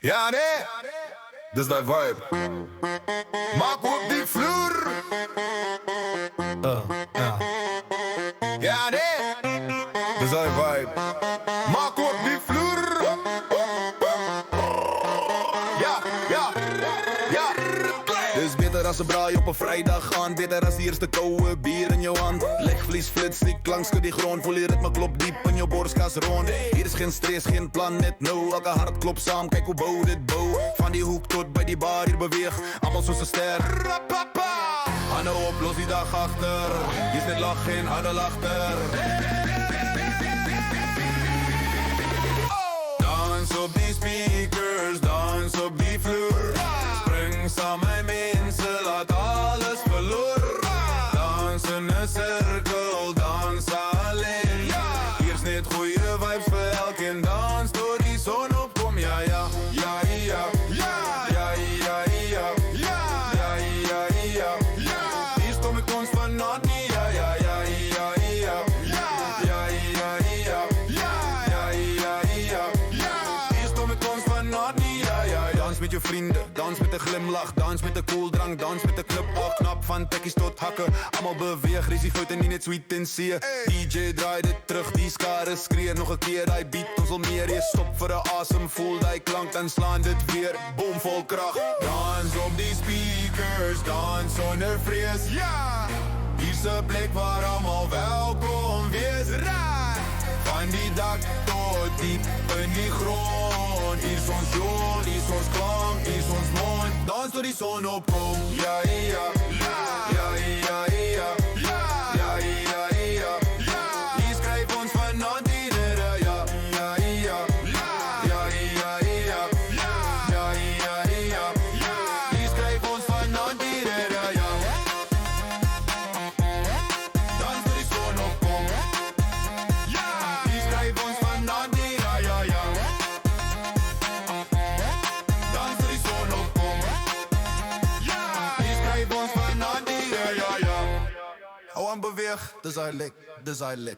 Ja nee, dus die vibe. Maak op die vloer. Ja nee, dus die vibe. Maak op die vloer. Ja, ja, ja. Dus beter als een braai op een vrijdag aan. Beter als die eerste koude bier in jouw hand. Legvlies flitst, die klank schud die grond. Voel je ritme klopt diep in jouw borstkas rond. Hier is geen stress, geen plan, net no. Elke hart klopt samen, kijk hoe bouw dit bouw. Van die hoek tot bij die bar, hier beweeg. Allemaal zoals een ster. Handen op, los die dag achter. Je zit lach, geen adel achter. Dans op die speakers, dans op die vloer. Spring samen mensen, laat alles verloren. Dans in een cirkel, dans alleen. Hier is net goeie vibes voor elke dans. Door die zon opkom, ja ja, ja ja, ja ja, ja ja, ja ja, ja ja. Hier stom ik ons van not niet, ja ja, ja ja, ja ja, ja ja, ja ja, ja ja, ja. Hier stom ik ons van not niet, ja ja. Dans met je vrienden, dans met de glimlach, dans met de koeldrank, dans met de club op knap van tekkies tot hakken. Allemaal beweeg, risiegoed en niet net sweet in zee. DJ draai dit terug, die skare skreeuw nog een keer, die beat ons al meer. Je stop voor de asem, voel die klank en slaan dit weer, boom vol kracht. Dans op die speakers, dans zonder vrees, ja. Hier is een plek waar allemaal welkom wees. Raar. Van die dak tot diep in die grond. Hier is ons jong, hier is ons klank, hier is ons mond. Dans door die zon opkom, ja ja, ja ja, ja ja, ja ja, ja ja. Hier schrijf ons van Antidere, ja ja, ja ja, ja ja, ja ja, ja. Hier schrijf ons van Antidere, ja. Dans door die zon opkom. Hou aan beweeg, dus hij lik, dus hij lik.